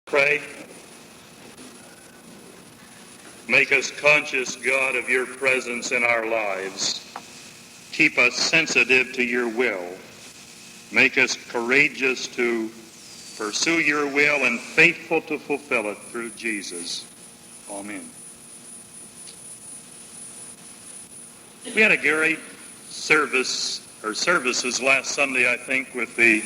Pray. Make us conscious, God, of your presence in our lives. Keep us sensitive to your will. Make us courageous to pursue your will and faithful to fulfill it through Jesus. Amen. We had a great services last Sunday, I think, with the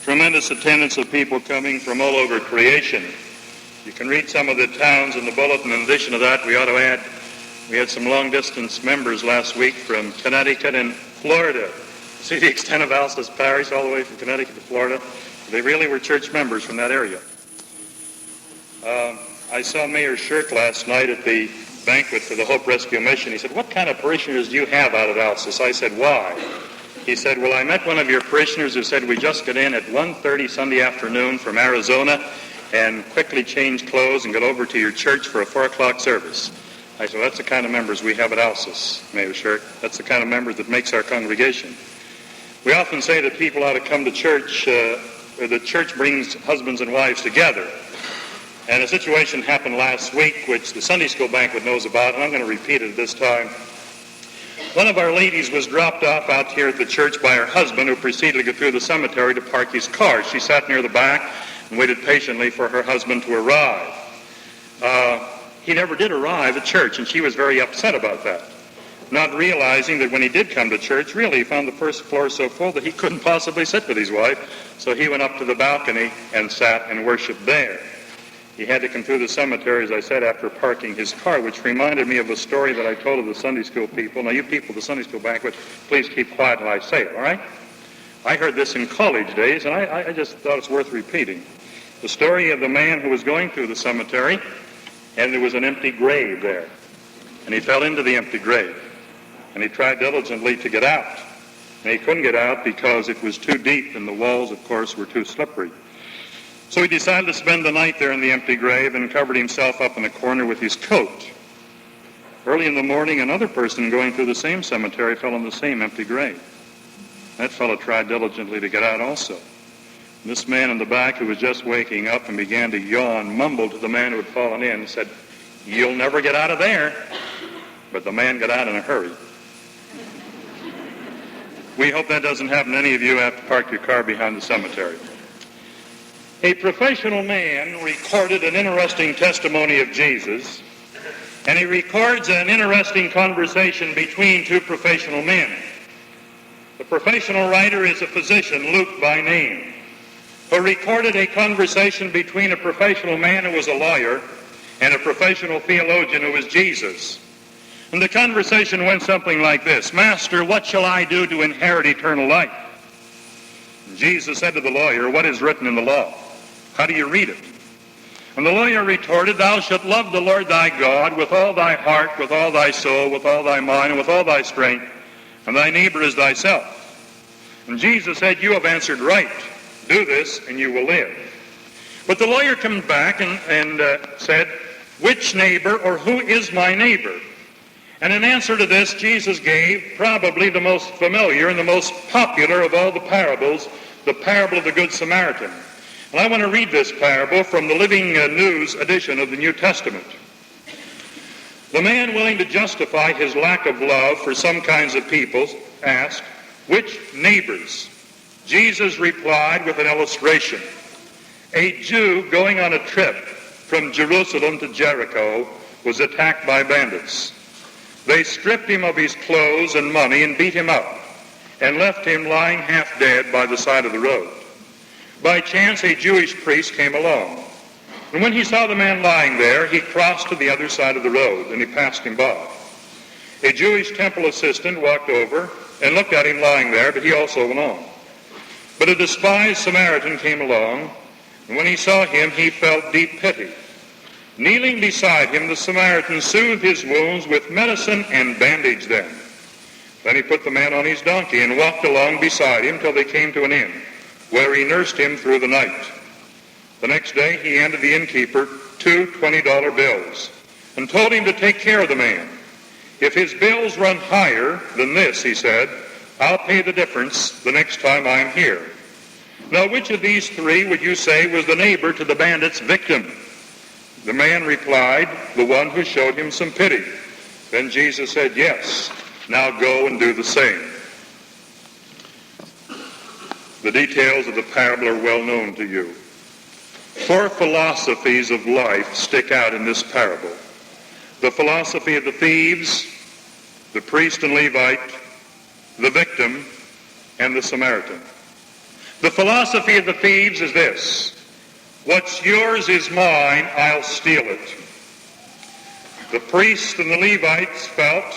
tremendous attendance of people coming from all over creation. You can read some of the towns in the bulletin. In addition to that, we had some long-distance members last week from Connecticut and Florida. See the extent of Alsace Parish, all the way from Connecticut to Florida. They really were church members from that area. I saw Mayor Shirk last night at the banquet for the Hope Rescue Mission. He said, "What kind of parishioners do you have out at Alsace?" I said, "Why?" He said, "Well, I met one of your parishioners who said we just got in at 1:30 Sunday afternoon from Arizona and quickly changed clothes and got over to your church for a 4 o'clock service." I said, "That's the kind of members we have at Alsace, Mayor Shirk. That's the kind of members that makes our congregation." We often say that people ought to come to church, the church brings husbands and wives together. And a situation happened last week, which the Sunday school banquet knows about, and I'm going to repeat it this time. One of our ladies was dropped off out here at the church by her husband, who proceeded to go through the cemetery to park his car. She sat near the back and waited patiently for her husband to arrive. He never did arrive at church, and she was very upset about that, not realizing that when he did come to church, really he found the first floor so full that he couldn't possibly sit with his wife, so he went up to the balcony and sat and worshiped there. He had to come through the cemetery, as I said, after parking his car, which reminded me of a story that I told of the Sunday school people. Now, you people at the Sunday school banquet, please keep quiet while I say it, all right? I heard this in college days, and I just thought it's worth repeating. The story of the man who was going through the cemetery, and there was an empty grave there. And he fell into the empty grave. And he tried diligently to get out. And he couldn't get out because it was too deep, and the walls, of course, were too slippery. So he decided to spend the night there in the empty grave and covered himself up in a corner with his coat. Early in the morning, another person going through the same cemetery fell in the same empty grave. That fellow tried diligently to get out also. And this man in the back, who was just waking up and began to yawn, mumbled to the man who had fallen in and said, "You'll never get out of there." But the man got out in a hurry. We hope that doesn't happen to any of you who have to park your car behind the cemetery. A professional man recorded an interesting testimony of Jesus, and he records an interesting conversation between two professional men. The professional writer is a physician, Luke by name, who recorded a conversation between a professional man who was a lawyer and a professional theologian who was Jesus. And the conversation went something like this: "Master, what shall I do to inherit eternal life?" And Jesus said to the lawyer, "What is written in the law? How do you read it?" And the lawyer retorted, "Thou shalt love the Lord thy God with all thy heart, with all thy soul, with all thy mind, and with all thy strength, and thy neighbor as thyself." And Jesus said, "You have answered right. Do this, and you will live." But the lawyer comes back and said, "Which neighbor, or who is my neighbor?" And in answer to this, Jesus gave probably the most familiar and the most popular of all the parables, the parable of the Good Samaritan. And I want to read this parable from the Living News edition of the New Testament. The man, willing to justify his lack of love for some kinds of people, asked, "Which neighbors?" Jesus replied with an illustration. A Jew going on a trip from Jerusalem to Jericho was attacked by bandits. They stripped him of his clothes and money and beat him up and left him lying half dead by the side of the road. By chance, a Jewish priest came along. And when he saw the man lying there, he crossed to the other side of the road, and he passed him by. A Jewish temple assistant walked over and looked at him lying there, but he also went on. But a despised Samaritan came along, and when he saw him, he felt deep pity. Kneeling beside him, the Samaritan soothed his wounds with medicine and bandaged them. Then he put the man on his donkey and walked along beside him till they came to an inn, where he nursed him through the night. The next day he handed the innkeeper 2 $20 bills and told him to take care of the man. "If his bills run higher than this," he said, "I'll pay the difference the next time I'm here." Now, which of these three would you say was the neighbor to the bandit's victim? The man replied, the one who showed him some pity. Then Jesus said, yes, now go and do the same. The details of the parable are well known to you. 4 philosophies of life stick out in this parable. The philosophy of the thieves, the priest and Levite, the victim, and the Samaritan. The philosophy of the thieves is this: what's yours is mine, I'll steal it. The priest and the Levites felt,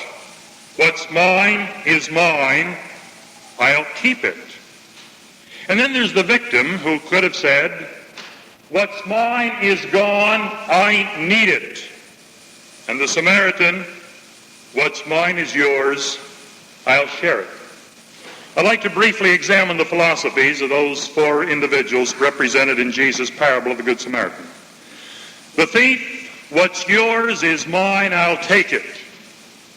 what's mine is mine, I'll keep it. And then there's the victim who could have said, what's mine is gone, I need it. And the Samaritan, what's mine is yours, I'll share it. I'd like to briefly examine the philosophies of those 4 individuals represented in Jesus' parable of the Good Samaritan. The thief, what's yours is mine, I'll take it.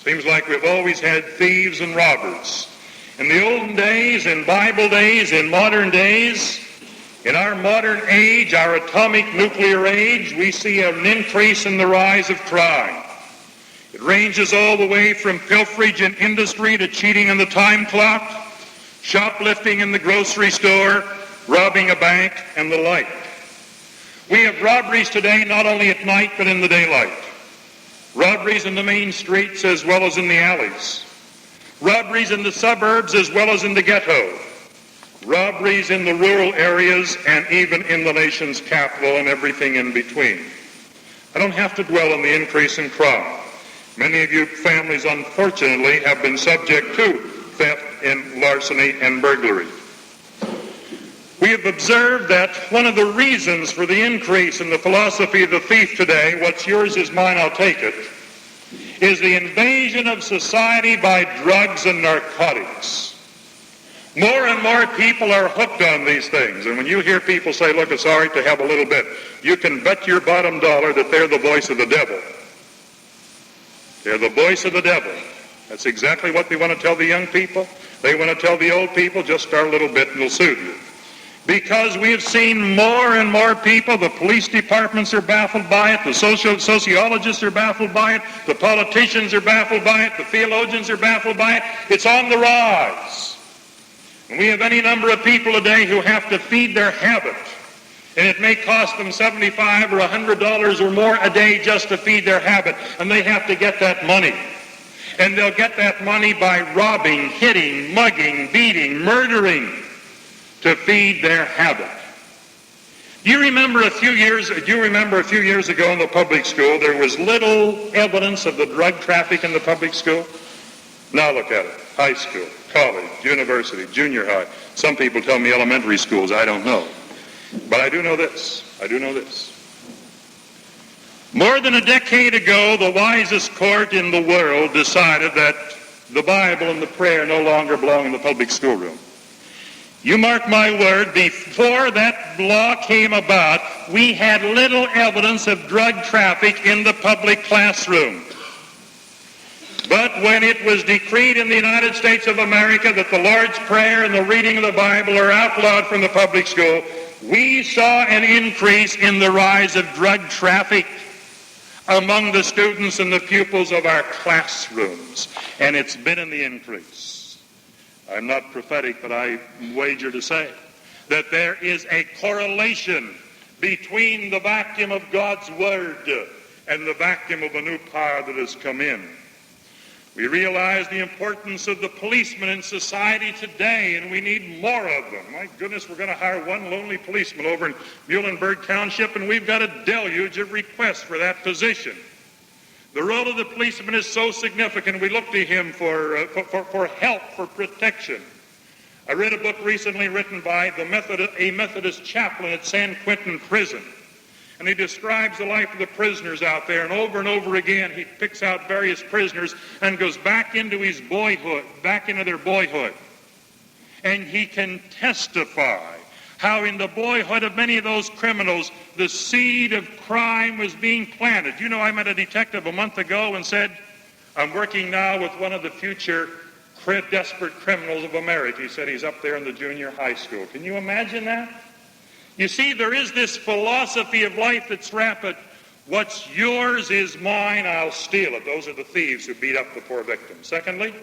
Seems like we've always had thieves and robbers. In the olden days, in Bible days, in modern days, in our modern age, our atomic nuclear age, we see an increase in the rise of crime. It ranges all the way from pilferage in industry to cheating on the time clock, shoplifting in the grocery store, robbing a bank, and the like. We have robberies today not only at night but in the daylight. Robberies in the main streets as well as in the alleys. Robberies in the suburbs as well as in the ghetto. Robberies in the rural areas and even in the nation's capital and everything in between. I don't have to dwell on the increase in crime. Many of you families, unfortunately, have been subject to theft and larceny and burglary. We have observed that one of the reasons for the increase in the philosophy of the thief today, what's yours is mine, I'll take it, is the invasion of society by drugs and narcotics. More and more people are hooked on these things. And when you hear people say, look, it's all right to have a little bit, you can bet your bottom dollar that they're the voice of the devil. They're the voice of the devil. That's exactly what they want to tell the young people. They want to tell the old people, just start a little bit and it'll soothe you. Because we have seen more and more people, the police departments are baffled by it, the sociologists are baffled by it, the politicians are baffled by it, the theologians are baffled by it. It's on the rise. And we have any number of people today who have to feed their habit. And it may cost them $75 or $100 or more a day just to feed their habit. And they have to get that money. And they'll get that money by robbing, hitting, mugging, beating, murdering to feed their habit. Do you remember a few years ago in the public school, there was little evidence of the drug traffic in the public school? Now look at it. High school, college, university, junior high. Some people tell me elementary schools. I don't know. But I do know this. More than a decade ago, the wisest court in the world decided that the Bible and the prayer no longer belong in the public schoolroom. You mark my word, before that law came about, we had little evidence of drug traffic in the public classroom. But when it was decreed in the United States of America that the Lord's Prayer and the reading of the Bible are outlawed from the public school, we saw an increase in the rise of drug traffic among the students and the pupils of our classrooms. And it's been in the increase. I'm not prophetic, but I wager to say that there is a correlation between the vacuum of God's Word and the vacuum of a new power that has come in. We realize the importance of the policemen in society today, and we need more of them. My goodness, we're going to hire one lonely policeman over in Muhlenberg Township, and we've got a deluge of requests for that position. The role of the policeman is so significant, we look to him for help, for protection. I read a book recently written by a Methodist chaplain at San Quentin Prison. And he describes the life of the prisoners out there, and over again he picks out various prisoners and goes back into his boyhood, back into their boyhood. And he can testify how in the boyhood of many of those criminals, the seed of crime was being planted. You know, I met a detective a month ago and said, I'm working now with one of the future desperate criminals of America. He said he's up there in the junior high school. Can you imagine that? You see, there is this philosophy of life that's rapid. What's yours is mine, I'll steal it. Those are the thieves who beat up the poor victim. Secondly,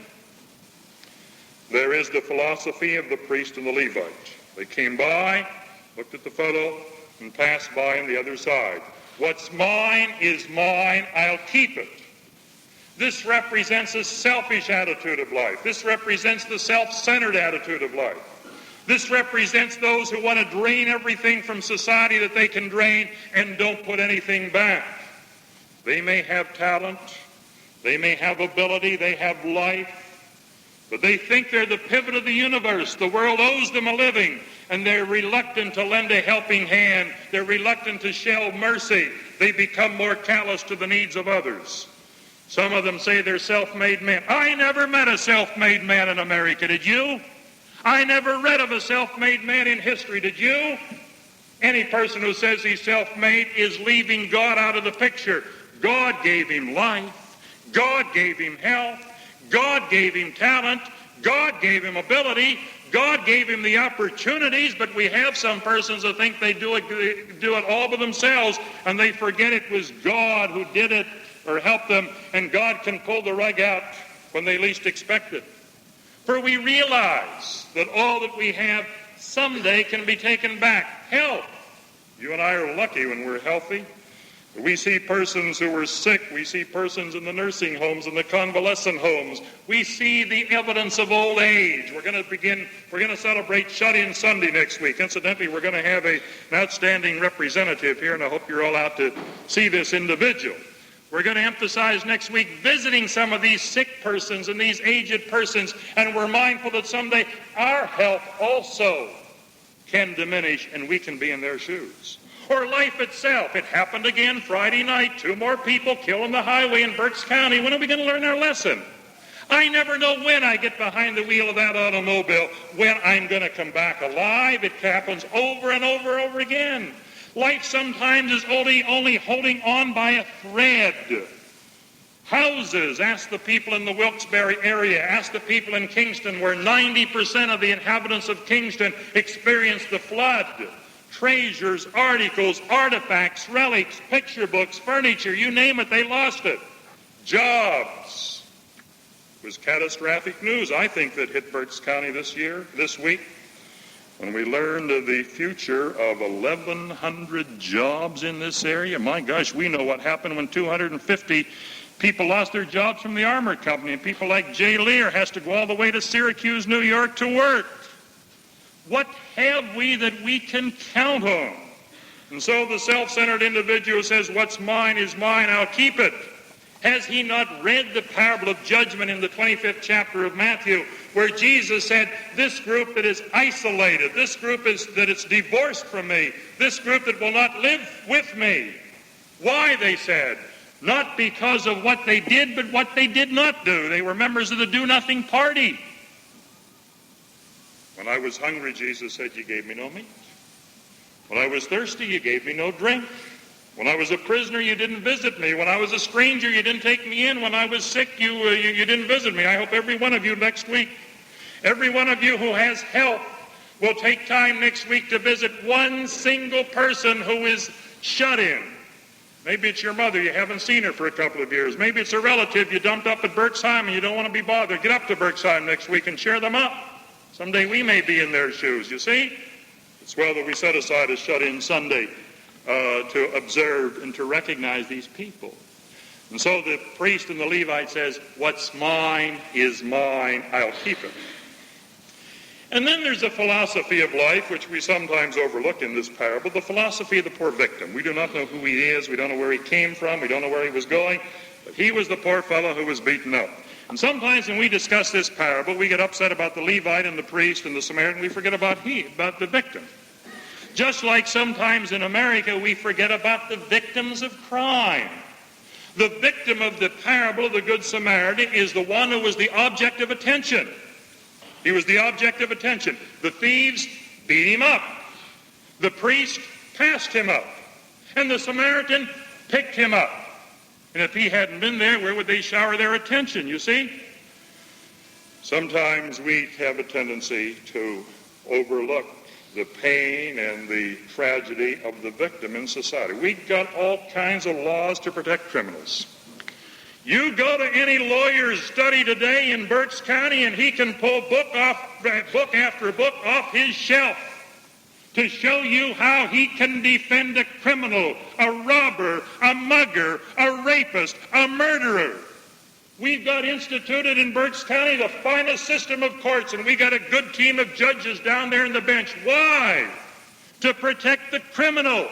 there is the philosophy of the priest and the Levite. They came by, looked at the photo, and passed by on the other side. What's mine is mine, I'll keep it. This represents a selfish attitude of life. This represents the self-centered attitude of life. This represents those who want to drain everything from society that they can drain and don't put anything back. They may have talent, they may have ability, they have life, but they think they're the pivot of the universe. The world owes them a living, and they're reluctant to lend a helping hand. They're reluctant to show mercy. They become more callous to the needs of others. Some of them say they're self-made men. I never met a self-made man in America, did you? I never read of a self-made man in history, did you? Any person who says he's self-made is leaving God out of the picture. God gave him life. God gave him health. God gave him talent. God gave him ability. God gave him the opportunities, but we have some persons who think they do it all by themselves, and they forget it was God who did it or helped them, and God can pull the rug out when they least expect it. For we realize that all that we have someday can be taken back. Health. You and I are lucky when we're healthy. We see persons who are sick. We see persons in the nursing homes and the convalescent homes. We see the evidence of old age. We're going to celebrate Shut-In Sunday next week. Incidentally, we're going to have an outstanding representative here, and I hope you're all out to see this individual. We're going to emphasize next week visiting some of these sick persons and these aged persons, and we're mindful that someday our health also can diminish and we can be in their shoes. Or life itself. It happened again Friday night. 2 more people killed on the highway in Berks County. When are we going to learn our lesson? I never know when I get behind the wheel of that automobile when I'm going to come back alive. It happens over and over and over again. Life sometimes is only holding on by a thread. Houses, ask the people in the Wilkes-Barre area, ask the people in Kingston, where 90% of the inhabitants of Kingston experienced the flood. Treasures, articles, artifacts, relics, picture books, furniture, you name it, they lost it. Jobs. It was catastrophic news, I think, that hit Berks County this week. When we learned of the future of 1,100 jobs in this area, my gosh, we know what happened when 250 people lost their jobs from the armor company, and people like Jay Lear has to go all the way to Syracuse, New York to work. What have we that we can count on? And so the self-centered individual says, what's mine is mine, I'll keep it. Has he not read the parable of judgment in the 25th chapter of Matthew, where Jesus said, this group that is isolated, this group that is divorced from me, this group that will not live with me. Why, they said? Not because of what they did, but what they did not do. They were members of the do-nothing party. When I was hungry, Jesus said, you gave me no meat. When I was thirsty, you gave me no drink. When I was a prisoner, you didn't visit me. When I was a stranger, you didn't take me in. When I was sick, you didn't visit me. I hope every one of you next week, every one of you who has health, will take time next week to visit one single person who is shut in. Maybe it's your mother. You haven't seen her for a couple of years. Maybe it's a relative you dumped up at Berksheim and you don't want to be bothered. Get up to Berksheim next week and cheer them up. Someday we may be in their shoes, you see? It's well that we set aside a shut-in Sunday to observe and to recognize these people. And so the priest and the Levite says, what's mine is mine, I'll keep it. And then there's a philosophy of life which we sometimes overlook in this parable, the philosophy of the poor victim. We do not know who he is, we don't know where he came from, we don't know where he was going, but he was the poor fellow who was beaten up. And sometimes when we discuss this parable, we get upset about the Levite and the priest and the Samaritan, we forget about the victim. Just like sometimes in America we forget about the victims of crime. The victim of the parable of the Good Samaritan is the one who was the object of attention. He was the object of attention. The thieves beat him up. The priest passed him up. And the Samaritan picked him up. And if he hadn't been there, where would they shower their attention, you see? Sometimes we have a tendency to overlook the pain and the tragedy of the victim in society. We've got all kinds of laws to protect criminals. You go to any lawyer's study today in Berks County and he can pull book after book off his shelf to show you how he can defend a criminal, a robber, a mugger, a rapist, a murderer. We've got instituted in Berks County the finest system of courts, and we got a good team of judges down there in the bench. Why? To protect the criminal.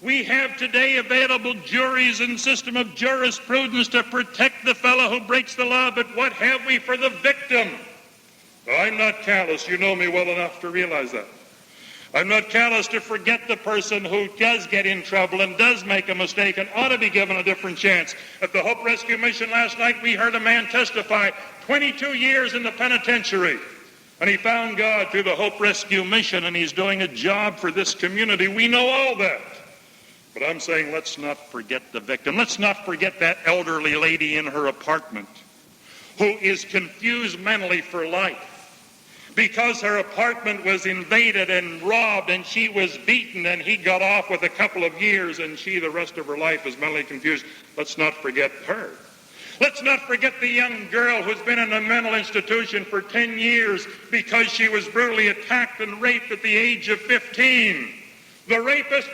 We have today available juries and system of jurisprudence to protect the fellow who breaks the law, but what have we for the victim? Oh, I'm not callous. You know me well enough to realize that. I'm not callous to forget the person who does get in trouble and does make a mistake and ought to be given a different chance. At the Hope Rescue Mission last night, we heard a man testify 22 years in the penitentiary. And he found God through the Hope Rescue Mission, and he's doing a job for this community. We know all that. But I'm saying let's not forget the victim. Let's not forget that elderly lady in her apartment who is confused mentally for life, because her apartment was invaded and robbed and she was beaten and he got off with a couple of years and she the rest of her life is mentally confused. Let's not forget her. Let's not forget the young girl who's been in a mental institution for 10 years because she was brutally attacked and raped at the age of 15. The rapist,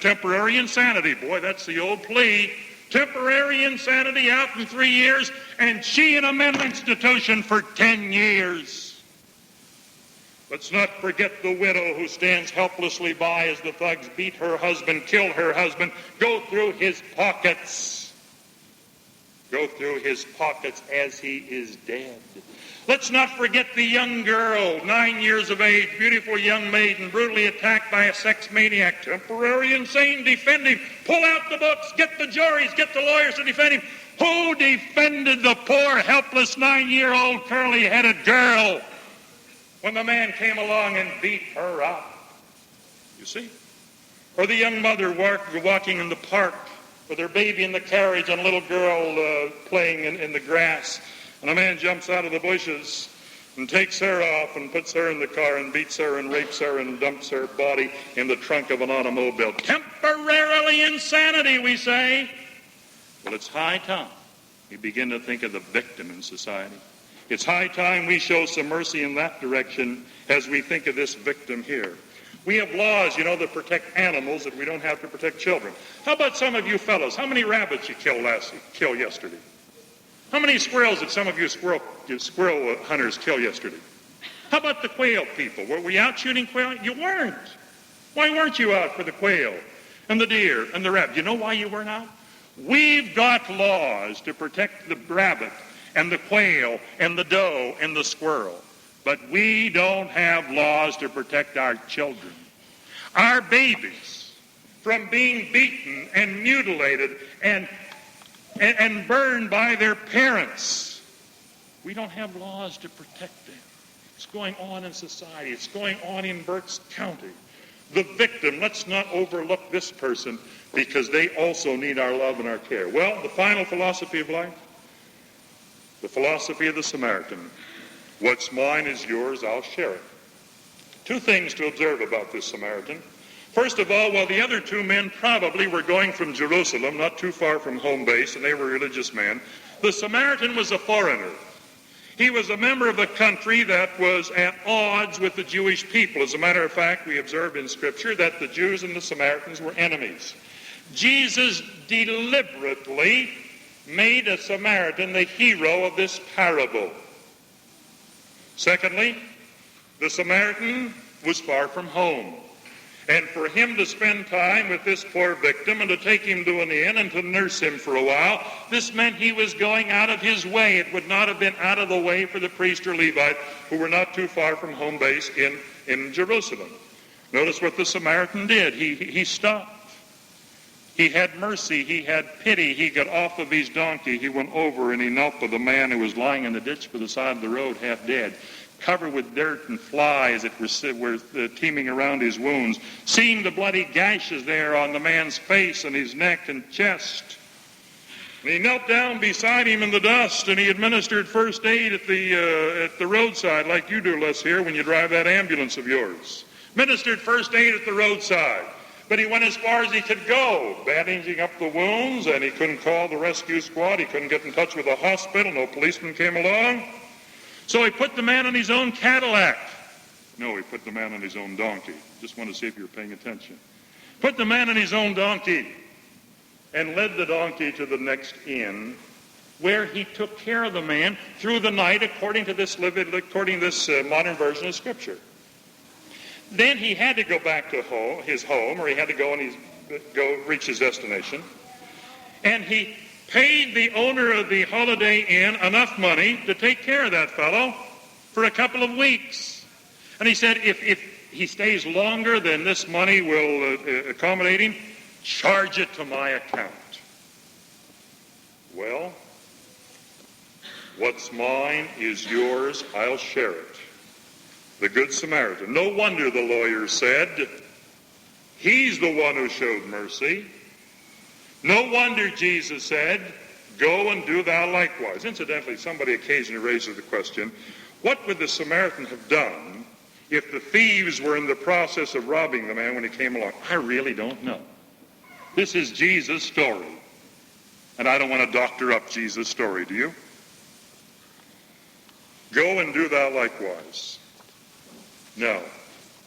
temporary insanity. Boy, that's the old plea. Temporary insanity, out in 3 years, and she in a mental institution for 10 years. Let's not forget the widow who stands helplessly by as the thugs beat her husband, kill her husband, go through his pockets. Go through his pockets as he is dead. Let's not forget the young girl, 9 years of age, beautiful young maiden, brutally attacked by a sex maniac, temporary insane, defend him, pull out the books, get the juries, get the lawyers to defend him. Who defended the poor, helpless 9-year-old curly-headed girl when the man came along and beat her up? You see? Or the young mother walking in the park with her baby in the carriage and a little girl playing in the grass. And a man jumps out of the bushes and takes her off and puts her in the car and beats her and rapes her and dumps her body in the trunk of an automobile. Temporarily insanity, we say. Well, it's high time we begin to think of the victim in society. It's high time we show some mercy in that direction as we think of this victim here. We have laws, that protect animals that we don't have to protect children. How about some of you fellows? How many rabbits you killed yesterday? How many squirrels did some of you squirrel hunters kill yesterday? How about the quail people? Were you out shooting quail? You weren't. Why weren't you out for the quail and the deer and the rabbit? You know why you weren't out? We've got laws to protect the rabbit and the quail and the doe and the squirrel. But we don't have laws to protect our children, our babies, from being beaten and mutilated and burned by their parents. We don't have laws to protect them. It's going on in society. It's going on in Berks County. The victim, let's not overlook this person because they also need our love and our care. Well, the final philosophy of life, the philosophy of the Samaritan. What's mine is yours, I'll share it. Two things to observe about this Samaritan. First of all, while the other two men probably were going from Jerusalem, not too far from home base, and they were religious men, the Samaritan was a foreigner. He was a member of a country that was at odds with the Jewish people. As a matter of fact, we observe in Scripture that the Jews and the Samaritans were enemies. Jesus deliberately made a Samaritan the hero of this parable. Secondly, the Samaritan was far from home. And for him to spend time with this poor victim and to take him to an inn and to nurse him for a while, this meant he was going out of his way. It would not have been out of the way for the priest or Levite who were not too far from home base in Jerusalem. Notice what the Samaritan did. He stopped. He had mercy. He had pity. He got off of his donkey. He went over and he knelt with a man who was lying in the ditch by the side of the road, half dead, covered with dirt and flies that were teeming around his wounds, seeing the bloody gashes there on the man's face and his neck and chest. And he knelt down beside him in the dust, and he administered first aid at the roadside, like you do, Les, here, when you drive that ambulance of yours. Ministered first aid at the roadside. But he went as far as he could go, bandaging up the wounds, and he couldn't call the rescue squad. He couldn't get in touch with the hospital. No policeman came along. So he put the man on his own Cadillac. No, he put the man on his own donkey. Just want to see if you're paying attention. Put the man on his own donkey and led the donkey to the next inn, where he took care of the man through the night, according to this modern version of Scripture. Then he had to go back to his home, or he had to go reach his destination, and he paid the owner of the Holiday Inn enough money to take care of that fellow for a couple of weeks. And he said, if he stays longer than this money will accommodate him, charge it to my account. Well, what's mine is yours, I'll share it. The Good Samaritan. No wonder the lawyer said, he's the one who showed mercy. No wonder Jesus said, go and do thou likewise. Incidentally, somebody occasionally raises the question, what would the Samaritan have done if the thieves were in the process of robbing the man when he came along? I really don't know. This is Jesus' story. And I don't want to doctor up Jesus' story, do you? Go and do thou likewise. No.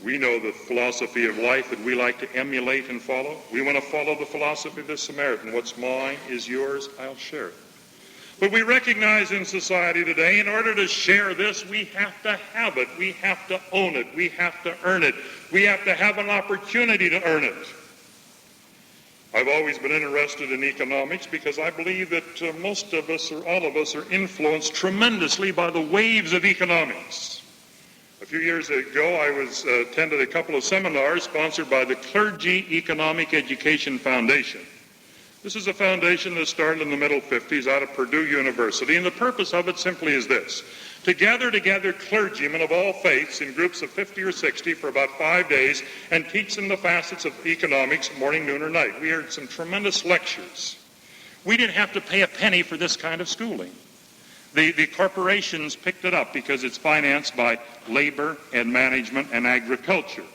We know the philosophy of life that we like to emulate and follow. We want to follow the philosophy of the Samaritan. What's mine is yours, I'll share it. But we recognize in society today, in order to share this, we have to have it. We have to own it. We have to earn it. We have to have an opportunity to earn it. I've always been interested in economics because I believe that most of us, or all of us, are influenced tremendously by the waves of economics. A few years ago, I attended a couple of seminars sponsored by the Clergy Economic Education Foundation. This is a foundation that started in the middle 50s out of Purdue University, and the purpose of it simply is this: to gather together clergymen of all faiths in groups of 50 or 60 for about 5 days and teach them the facets of economics morning, noon, or night. We heard some tremendous lectures. We didn't have to pay a penny for this kind of schooling. The corporations picked it up because it's financed by labor and management and agriculture.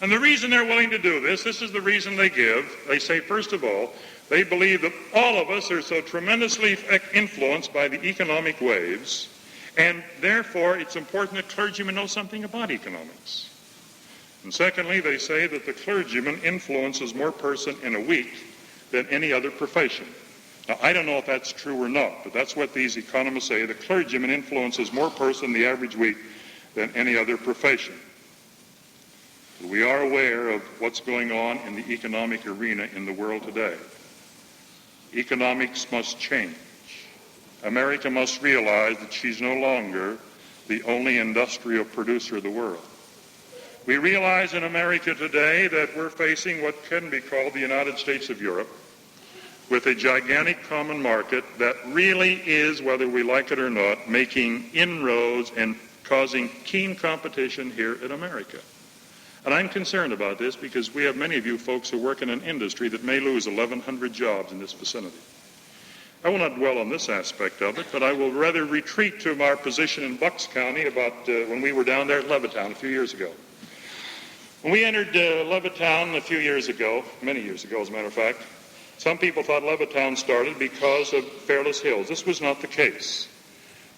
And the reason they're willing to do this is the reason they give. They say, first of all, they believe that all of us are so tremendously influenced by the economic waves, and therefore it's important that clergymen know something about economics. And secondly, they say that the clergyman influences more person in a week than any other profession. Now, I don't know if that's true or not, but that's what these economists say. The clergyman influences more person the average week than any other profession. We are aware of what's going on in the economic arena in the world today. Economics must change. America must realize that she's no longer the only industrial producer of the world. We realize in America today that we're facing what can be called the United States of Europe, with a gigantic common market that really is, whether we like it or not, making inroads and causing keen competition here in America. And I'm concerned about this because we have many of you folks who work in an industry that may lose 1,100 jobs in this vicinity. I will not dwell on this aspect of it, but I will rather retreat to our position in Bucks County about when we were down there at Levittown a few years ago. When we entered Levittown a few years ago, many years ago as a matter of fact, some people thought Levittown started because of Fairless Hills. This was not the case.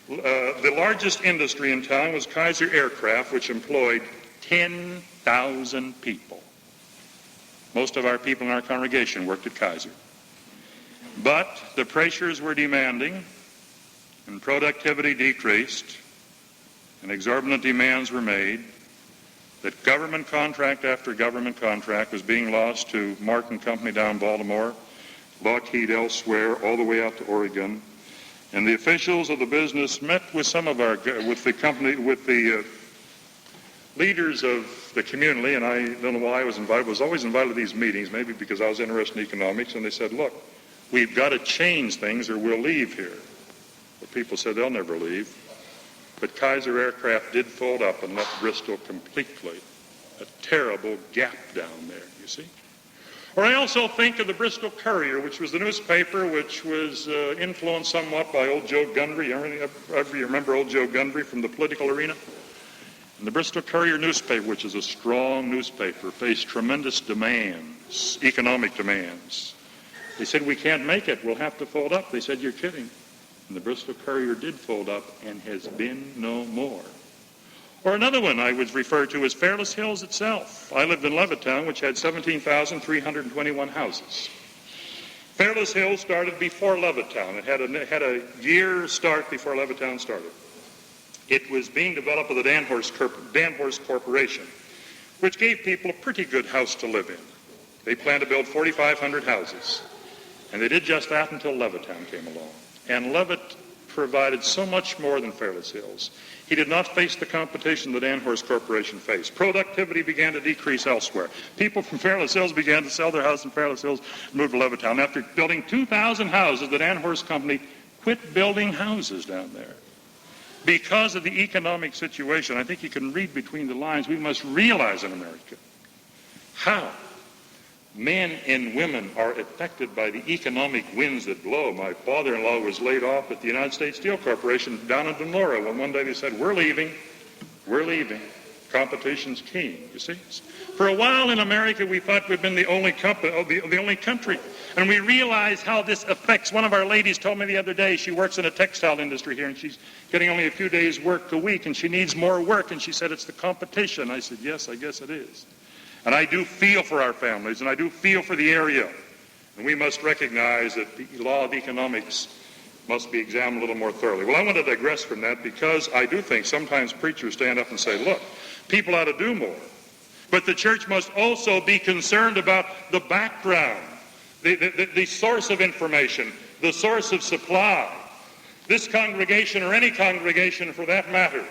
The largest industry in town was Kaiser Aircraft, which employed 10,000 people. Most of our people in our congregation worked at Kaiser. But the pressures were demanding, and productivity decreased, and exorbitant demands were made, that government contract after government contract was being lost to Martin Company down Baltimore, Lockheed elsewhere, all the way out to Oregon. And the officials of the business met with with the leaders of the community, and I don't know why I was invited. I was always invited to these meetings, maybe because I was interested in economics, and they said, look, we've got to change things or we'll leave here. But people said they'll never leave. But Kaiser Aircraft did fold up and left Bristol completely. A terrible gap down there, you see. Or I also think of the Bristol Courier, which was the newspaper which was influenced somewhat by old Joe Gundry. You remember old Joe Gundry from the political arena? And the Bristol Courier newspaper, which is a strong newspaper, faced tremendous demands, economic demands. They said, we can't make it. We'll have to fold up. They said, you're kidding. And the Bristol Courier did fold up and has been no more. Or another one I would refer to as Fairless Hills itself. I lived in Levittown, which had 17,321 houses. Fairless Hills started before Levittown. It had a year start before Levittown started. It was being developed by the Danhorst Corporation, which gave people a pretty good house to live in. They planned to build 4,500 houses. And they did just that until Levittown came along. And Levitt provided so much more than Fairless Hills. He did not face the competition the Danhorst Corporation faced. Productivity began to decrease elsewhere. People from Fairless Hills began to sell their house in Fairless Hills and move to Levittown. After building 2,000 houses, the Danhorst Company quit building houses down there. Because of the economic situation, I think you can read between the lines, we must realize in America how men and women are affected by the economic winds that blow. My father-in-law was laid off at the United States Steel Corporation down in Denora when one day they said, we're leaving. Competition's king, you see. For a while in America, we thought we'd been the only country. And we realized how this affects. One of our ladies told me the other day, she works in a textile industry here, and she's getting only a few days' work a week, and she needs more work. And she said, it's the competition. I said, yes, I guess it is. And I do feel for our families, and I do feel for the area. And we must recognize that the law of economics must be examined a little more thoroughly. Well, I want to digress from that because I do think sometimes preachers stand up and say, look, people ought to do more. But the church must also be concerned about the background, the source of information, the source of supply. This congregation, or any congregation for that matter,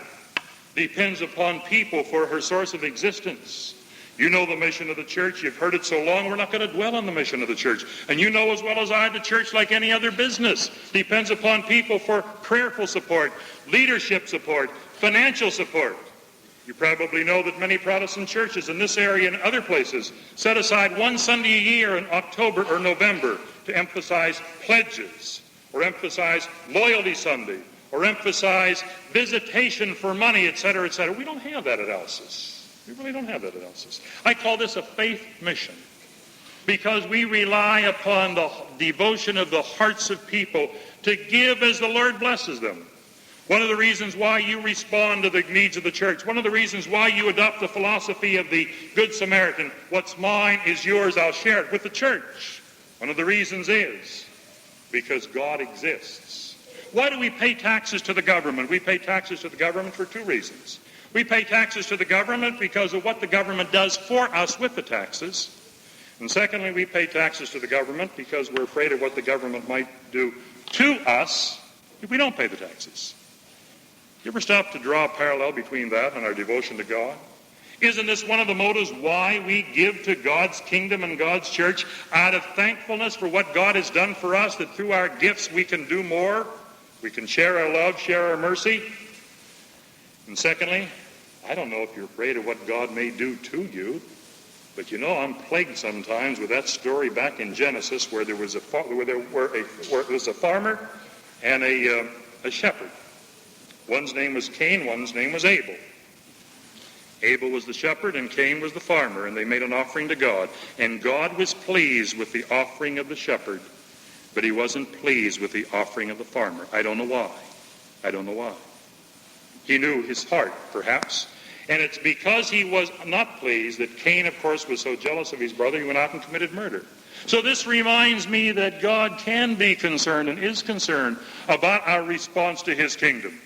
depends upon people for her source of existence. You know the mission of the church. You've heard it so long, we're not going to dwell on the mission of the church. And you know as well as I, the church, like any other business, depends upon people for prayerful support, leadership support, financial support. You probably know that many Protestant churches in this area and other places set aside one Sunday a year in October or November to emphasize pledges, or emphasize Loyalty Sunday, or emphasize visitation for money, etc., etc. We don't have that at Alsace. We really don't have that at Alsace. I call this a faith mission because we rely upon the devotion of the hearts of people to give as the Lord blesses them. One of the reasons why you respond to the needs of the church, one of the reasons why you adopt the philosophy of the Good Samaritan, what's mine is yours, I'll share it with the church. One of the reasons is because God exists. Why do we pay taxes to the government? We pay taxes to the government for two reasons. We pay taxes to the government because of what the government does for us with the taxes. And secondly, we pay taxes to the government because we're afraid of what the government might do to us if we don't pay the taxes. You ever stop to draw a parallel between that and our devotion to God? Isn't this one of the motives why we give to God's kingdom and God's church out of thankfulness for what God has done for us, that through our gifts we can do more? We can share our love, share our mercy. And secondly, I don't know if you're afraid of what God may do to you, but you know I'm plagued sometimes with that story back in Genesis where there was a farmer and a shepherd. One's name was Cain, one's name was Abel. Abel was the shepherd and Cain was the farmer, and they made an offering to God. And God was pleased with the offering of the shepherd, but he wasn't pleased with the offering of the farmer. I don't know why. He knew his heart, perhaps. And it's because he was not pleased that Cain, of course, was so jealous of his brother, he went out and committed murder. So this reminds me that God can be concerned and is concerned about our response to his kingdom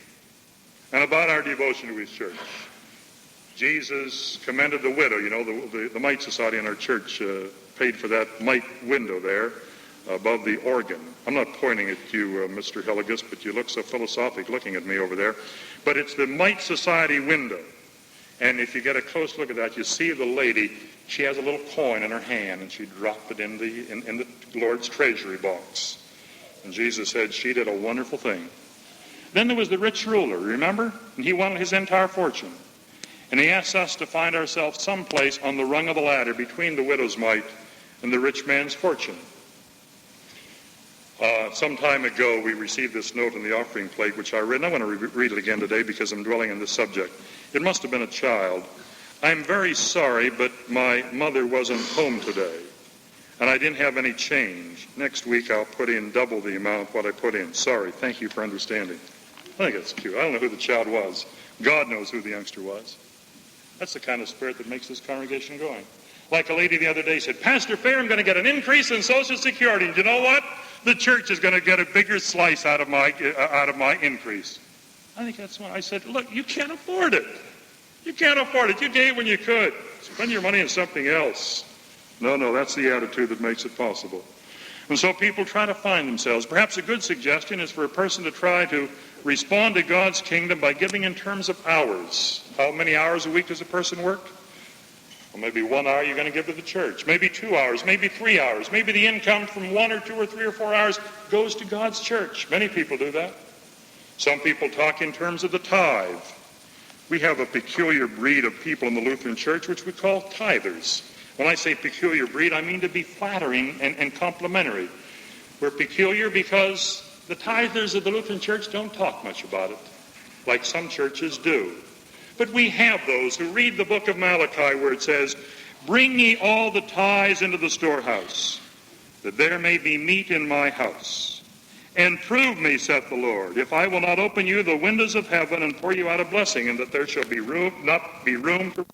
and about our devotion to his church. Jesus commended the widow. You know, the Mite Society in our church paid for that mite window there above the organ. I'm not pointing at you, Mr. Hilligus, but you look so philosophic looking at me over there. But it's the Mite Society window. And if you get a close look at that, you see the lady, she has a little coin in her hand, and she dropped it in the Lord's treasury box. And Jesus said she did a wonderful thing. Then there was the rich ruler, remember? And he wanted his entire fortune. And he asked us to find ourselves someplace on the rung of the ladder between the widow's mite and the rich man's fortune. Some time ago, we received this note in the offering plate, which I read, and I want to read it again today because I'm dwelling on this subject. It must have been a child. I'm very sorry, but my mother wasn't home today, and I didn't have any change. Next week, I'll put in double the amount what I put in. Sorry. Thank you for understanding. I think that's cute. I don't know who the child was. God knows who the youngster was. That's the kind of spirit that makes this congregation going. Like a lady the other day said, Pastor Fair, I'm going to get an increase in Social Security. And you know what? The church is going to get a bigger slice out of my increase. I think that's what I said. Look, you can't afford it. You can't afford it. You gave when you could. Spend your money on something else. No, that's the attitude that makes it possible. And so people try to find themselves. Perhaps a good suggestion is for a person to try to respond to God's kingdom by giving in terms of hours. How many hours a week does a person work? Well, maybe 1 hour you're going to give to the church. Maybe 2 hours. Maybe 3 hours. Maybe the income from 1 or 2 or 3 or 4 hours goes to God's church. Many people do that. Some people talk in terms of the tithe. We have a peculiar breed of people in the Lutheran Church which we call tithers. When I say peculiar breed, I mean to be flattering and complimentary. We're peculiar because the tithers of the Lutheran Church don't talk much about it, like some churches do. But we have those who read the book of Malachi where it says, Bring ye all the tithes into the storehouse, that there may be meat in my house. And prove me, saith the Lord, if I will not open you the windows of heaven and pour you out a blessing, and that there shall be room, not be room for